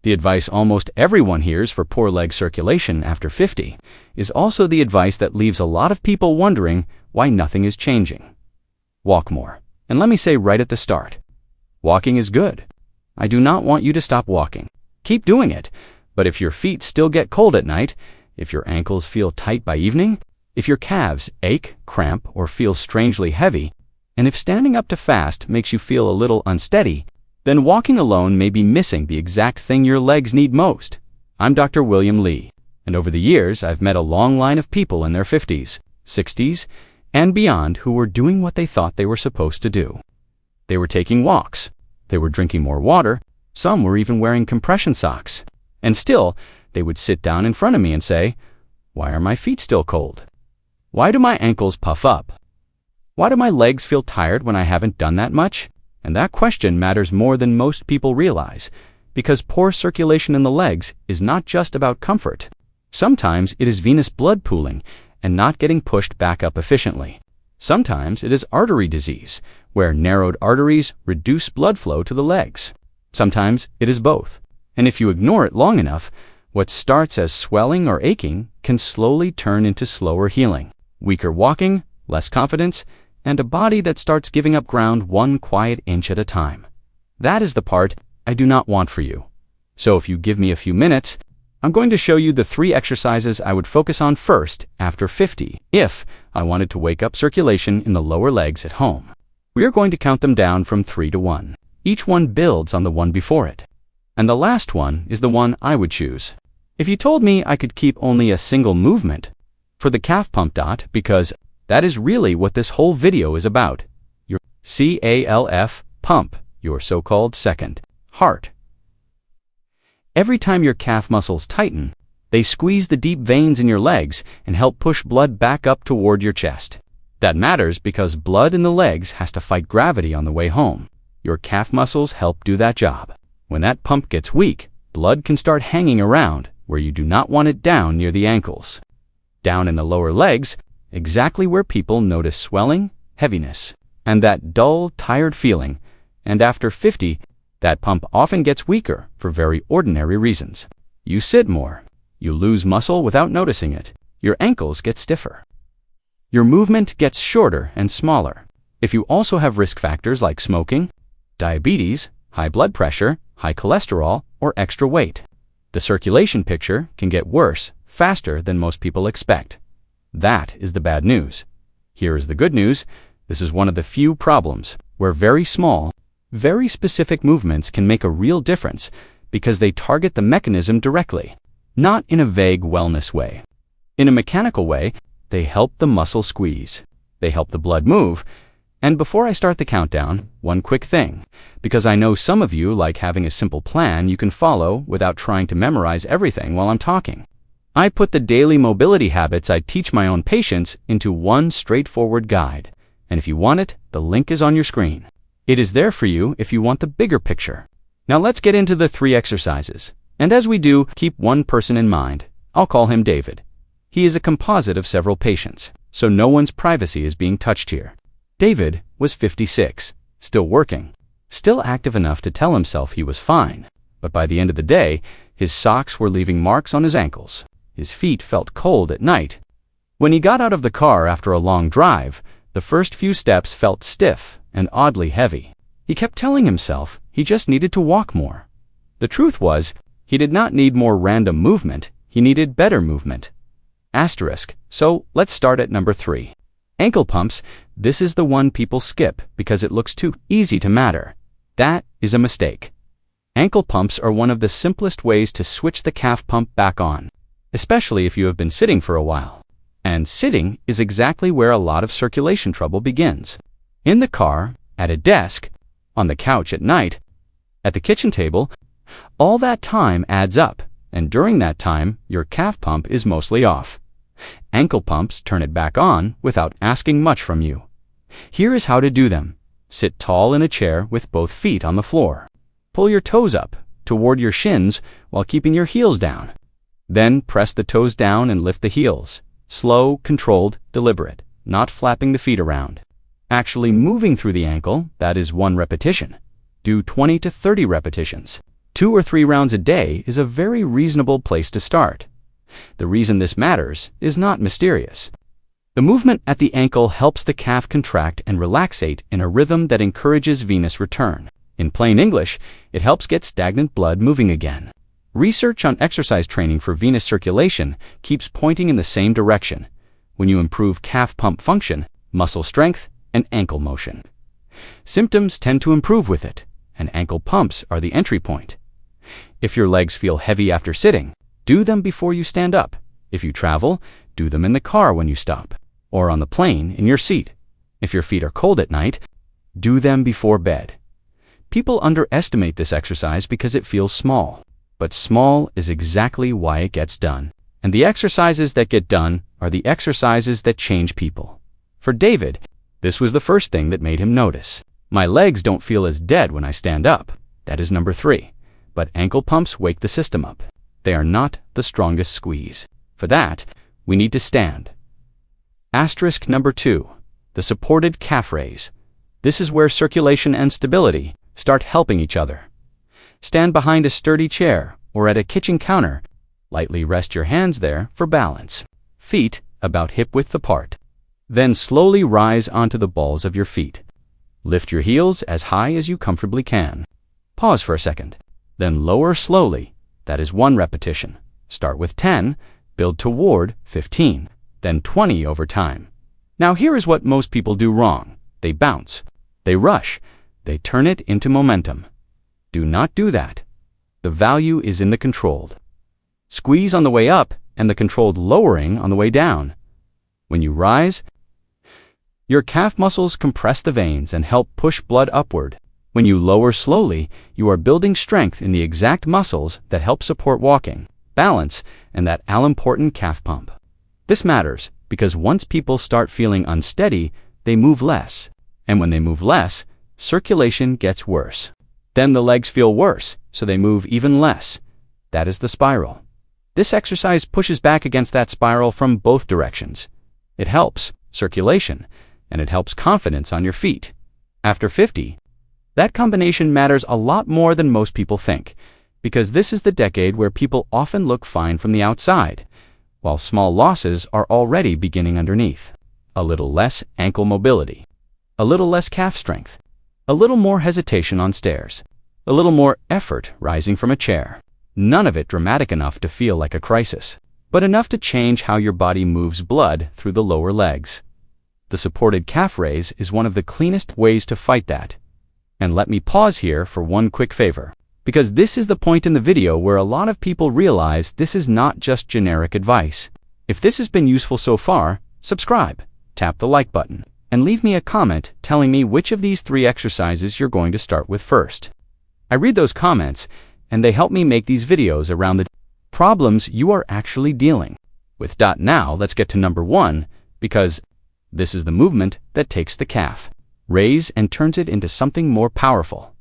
The advice almost everyone hears for poor leg circulation after 50 is also the advice that leaves a lot of people wondering why nothing is changing. Walk more. And let me say right at the start, walking is good. I do not want you to stop walking. Keep doing it, but if your feet still get cold at night, if your ankles feel tight by evening, if your calves ache, cramp, or feel strangely heavy, and if standing up to fast makes you feel a little unsteady, then walking alone may be missing the exact thing your legs need most. I'm Dr. William Lee, and over the years I've met a long line of people in their 50s, 60s, and beyond who were doing what they thought they were supposed to do. They were taking walks, they were drinking more water, some were even wearing compression socks, and still they would sit down in front of me and say, "Why are my feet still cold? Why do my ankles puff up? Why do my legs feel tired when I haven't done that much?" And that question matters more than most people realize, because poor circulation in the legs is not just about comfort. Sometimes it is venous blood pooling and not getting pushed back up efficiently. Sometimes it is artery disease, where narrowed arteries reduce blood flow to the legs. Sometimes it is both. And if you ignore it long enough, what starts as swelling or aching can slowly turn into slower healing, weaker walking, less confidence, and a body that starts giving up ground one quiet inch at a time. That is the part I do not want for you. So if you give me a few minutes, I'm going to show you the 3 exercises I would focus on first after 50 if I wanted to wake up circulation in the lower legs at home. We are going to count them down from 3 to 1. Each one builds on the one before it. And the last one is the one I would choose. If you told me I could keep only a single movement for the calf pump dot, because that is really what this whole video is about. Your CALF pump, your so-called second heart. Every time your calf muscles tighten, they squeeze the deep veins in your legs and help push blood back up toward your chest. That matters because blood in the legs has to fight gravity on the way home. Your calf muscles help do that job. When that pump gets weak, blood can start hanging around where you do not want it down near the ankles. Down in the lower legs, exactly where people notice swelling, heaviness, and that dull, tired feeling, and after 50, that pump often gets weaker for very ordinary reasons. You sit more, you lose muscle without noticing it, your ankles get stiffer. Your movement gets shorter and smaller. If you also have risk factors like smoking, diabetes, high blood pressure, high cholesterol, or extra weight, the circulation picture can get worse faster than most people expect. That is the bad news. Here is the good news. This is one of the few problems where very small, very specific movements can make a real difference because they target the mechanism directly, not in a vague wellness way. In a mechanical way, they help the muscle squeeze. They help the blood move. And before I start the countdown, one quick thing, because I know some of you like having a simple plan you can follow without trying to memorize everything while I'm talking. I put the daily mobility habits I teach my own patients into one straightforward guide. And if you want it, the link is on your screen. It is there for you if you want the bigger picture. Now let's get into the 3 exercises. And as we do, keep one person in mind. I'll call him David. He is a composite of several patients, so no one's privacy is being touched here. David was 56, still working, still active enough to tell himself he was fine. But by the end of the day, his socks were leaving marks on his ankles. His feet felt cold at night. When he got out of the car after a long drive, the first few steps felt stiff and oddly heavy. He kept telling himself he just needed to walk more. The truth was, he did not need more random movement, he needed better movement. Asterisk. So let's start at number 3. Ankle pumps. This is the one people skip because it looks too easy to matter. That is a mistake. Ankle pumps are one of the simplest ways to switch the calf pump back on, especially if you have been sitting for a while. And sitting is exactly where a lot of circulation trouble begins. In the car, at a desk, on the couch at night, at the kitchen table, all that time adds up, and during that time, your calf pump is mostly off. Ankle pumps turn it back on without asking much from you. Here is how to do them. Sit tall in a chair with both feet on the floor. Pull your toes up toward your shins while keeping your heels down. Then press the toes down and lift the heels. Slow, controlled, deliberate, not flapping the feet around. Actually moving through the ankle, that is 1 repetition. Do 20 to 30 repetitions. 2 or 3 rounds a day is a very reasonable place to start. The reason this matters is not mysterious. The movement at the ankle helps the calf contract and relaxate in a rhythm that encourages venous return. In plain English, it helps get stagnant blood moving again. Research on exercise training for venous circulation keeps pointing in the same direction when you improve calf pump function, muscle strength, and ankle motion. Symptoms tend to improve with it, and ankle pumps are the entry point. If your legs feel heavy after sitting, do them before you stand up. If you travel, do them in the car when you stop, or on the plane in your seat. If your feet are cold at night, do them before bed. People underestimate this exercise because it feels small, but small is exactly why it gets done. And the exercises that get done are the exercises that change people. For David, this was the first thing that made him notice. My legs don't feel as dead when I stand up. That is number 3. But ankle pumps wake the system up. They are not the strongest squeeze. For that, we need to stand. Asterisk number 2, the supported calf raise. This is where circulation and stability start helping each other. Stand behind a sturdy chair or at a kitchen counter. Lightly rest your hands there for balance. Feet about hip-width apart. Then slowly rise onto the balls of your feet. Lift your heels as high as you comfortably can. Pause for a second. Then lower slowly. That is 1 repetition. Start with 10, build toward 15, then 20 over time. Now here is what most people do wrong. They bounce. They rush. They turn it into momentum. Do not do that. The value is in the controlled squeeze on the way up and the controlled lowering on the way down. When you rise, your calf muscles compress the veins and help push blood upward. When you lower slowly, you are building strength in the exact muscles that help support walking, balance, and that all-important calf pump. This matters because once people start feeling unsteady, they move less. And when they move less, circulation gets worse. Then the legs feel worse, so they move even less. That is the spiral. This exercise pushes back against that spiral from both directions. It helps circulation, and it helps confidence on your feet. After 50, that combination matters a lot more than most people think, because this is the decade where people often look fine from the outside, while small losses are already beginning underneath. A little less ankle mobility, a little less calf strength, a little more hesitation on stairs, a little more effort rising from a chair. None of it dramatic enough to feel like a crisis, but enough to change how your body moves blood through the lower legs. The supported calf raise is one of the cleanest ways to fight that. And let me pause here for one quick favor, because this is the point in the video where a lot of people realize this is not just generic advice. If this has been useful so far, subscribe, tap the like button, and leave me a comment telling me which of these 3 exercises you're going to start with first. I read those comments, and they help me make these videos around the problems you are actually dealing with. Now let's get to number 1, because this is the movement that takes the calf raise and turns it into something more powerful.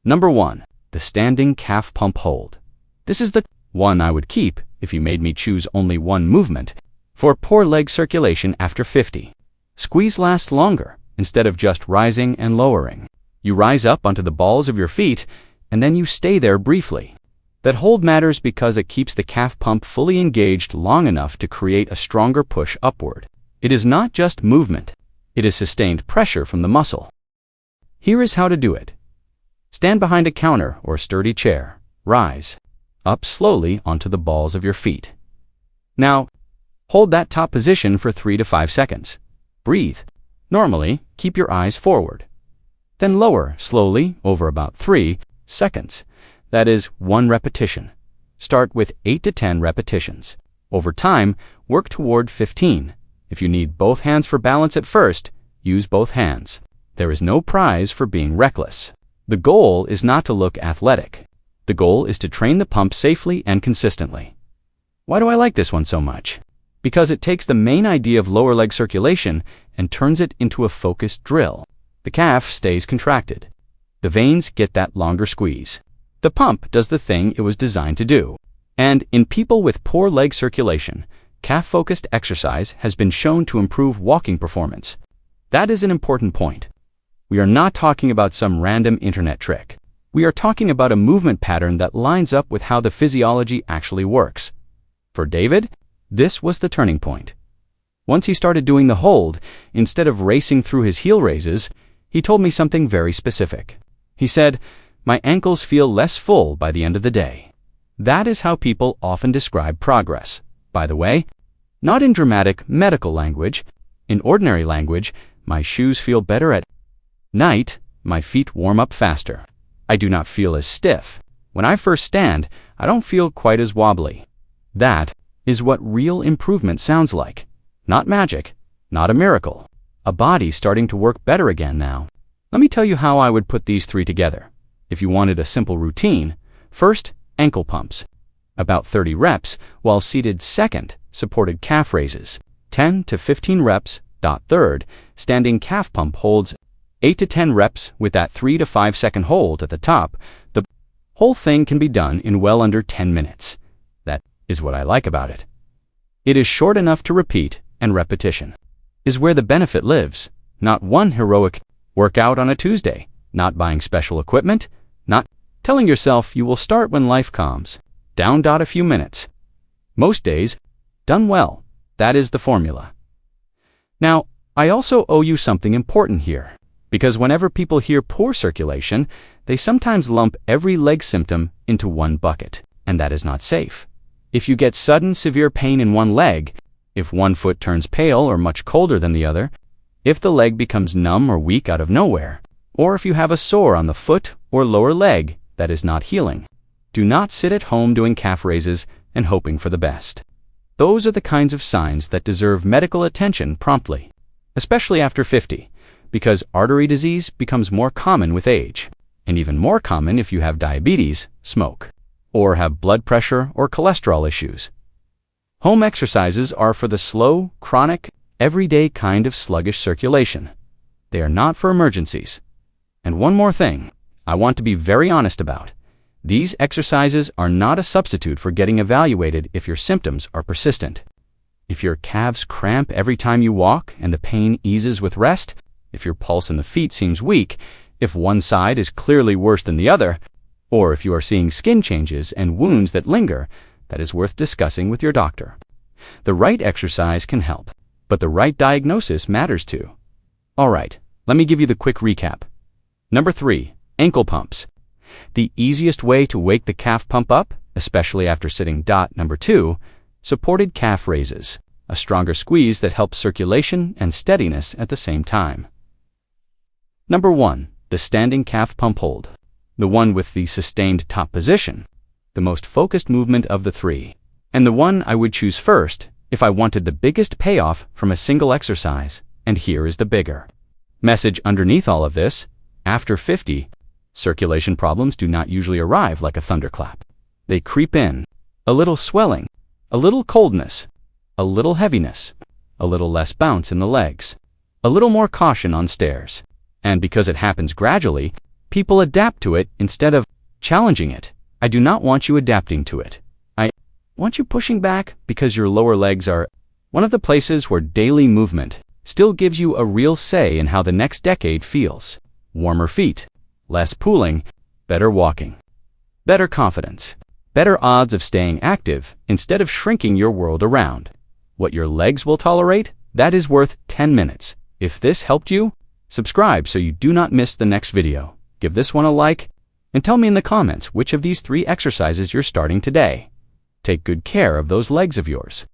Number 1, the standing calf pump hold. This is the one I would keep if you made me choose only one movement for poor leg circulation after 50. Squeeze lasts longer instead of just rising and lowering. You rise up onto the balls of your feet, and then you stay there briefly. That hold matters because it keeps the calf pump fully engaged long enough to create a stronger push upward. It is not just movement. It is sustained pressure from the muscle. Here is how to do it. Stand behind a counter or sturdy chair. Rise up slowly onto the balls of your feet. Now, hold that top position for 3 to 5 seconds. Breathe. Normally, keep your eyes forward. Then lower slowly over about 3 seconds. That is 1 repetition. Start with 8 to 10 repetitions. Over time, work toward 15. If you need both hands for balance at first, use both hands. There is no prize for being reckless. The goal is not to look athletic. The goal is to train the pump safely and consistently. Why do I like this one so much? Because it takes the main idea of lower leg circulation and turns it into a focused drill. The calf stays contracted. The veins get that longer squeeze. The pump does the thing it was designed to do. And in people with poor leg circulation, calf-focused exercise has been shown to improve walking performance. That is an important point. We are not talking about some random internet trick. We are talking about a movement pattern that lines up with how the physiology actually works. For David, this was the turning point. Once he started doing the hold, instead of racing through his heel raises, he told me something very specific. He said, "My ankles feel less full by the end of the day." That is how people often describe progress. By the way, not in dramatic medical language. In ordinary language, my shoes feel better at night, my feet warm up faster. I do not feel as stiff. When I first stand, I don't feel quite as wobbly. That is what real improvement sounds like. Not magic, not a miracle. A body starting to work better again now. Let me tell you how I would put these three together. If you wanted a simple routine, first, ankle pumps. About 30 reps while seated. Second, supported calf raises. 10 to 15 reps. Third, standing calf pump holds. 8 to 10 reps with that 3 to 5 second hold at the top. The whole thing can be done in well under 10 minutes. That is what I like about it. It is short enough to repeat, and repetition is where the benefit lives. Not one heroic workout on a Tuesday, not buying special equipment, not telling yourself you will start when life calms. Down. A few minutes. Most days, done well. That is the formula. Now, I also owe you something important here, because whenever people hear poor circulation, they sometimes lump every leg symptom into one bucket, and that is not safe. If you get sudden severe pain in one leg, if one foot turns pale or much colder than the other, if the leg becomes numb or weak out of nowhere, or if you have a sore on the foot or lower leg that is not healing, do not sit at home doing calf raises and hoping for the best. Those are the kinds of signs that deserve medical attention promptly, especially after 50, because artery disease becomes more common with age, and even more common if you have diabetes, smoke, or have blood pressure or cholesterol issues. Home exercises are for the slow, chronic, everyday kind of sluggish circulation. They are not for emergencies. And one more thing I want to be very honest about. These exercises are not a substitute for getting evaluated if your symptoms are persistent. If your calves cramp every time you walk and the pain eases with rest, if your pulse in the feet seems weak, if one side is clearly worse than the other, or if you are seeing skin changes and wounds that linger, that is worth discussing with your doctor. The right exercise can help, but the right diagnosis matters too. All right, let me give you the quick recap. Number 3, ankle pumps. The easiest way to wake the calf pump up, especially after sitting. Number 2, supported calf raises, a stronger squeeze that helps circulation and steadiness at the same time. Number 1, the standing calf pump hold, the one with the sustained top position, the most focused movement of the three, and the one I would choose first if I wanted the biggest payoff from a single exercise, and here is the bigger message underneath all of this. After 50, circulation problems do not usually arrive like a thunderclap. They creep in. A little swelling, a little coldness, a little heaviness, a little less bounce in the legs, a little more caution on stairs. And because it happens gradually, people adapt to it instead of challenging it. I do not want you adapting to it. I want you pushing back because your lower legs are one of the places where daily movement still gives you a real say in how the next decade feels. Warmer feet, less pooling, better walking, better confidence, better odds of staying active instead of shrinking your world around. What your legs will tolerate, that is worth 10 minutes. If this helped you, subscribe so you do not miss the next video. Give this one a like, and tell me in the comments which of these 3 exercises you're starting today. Take good care of those legs of yours.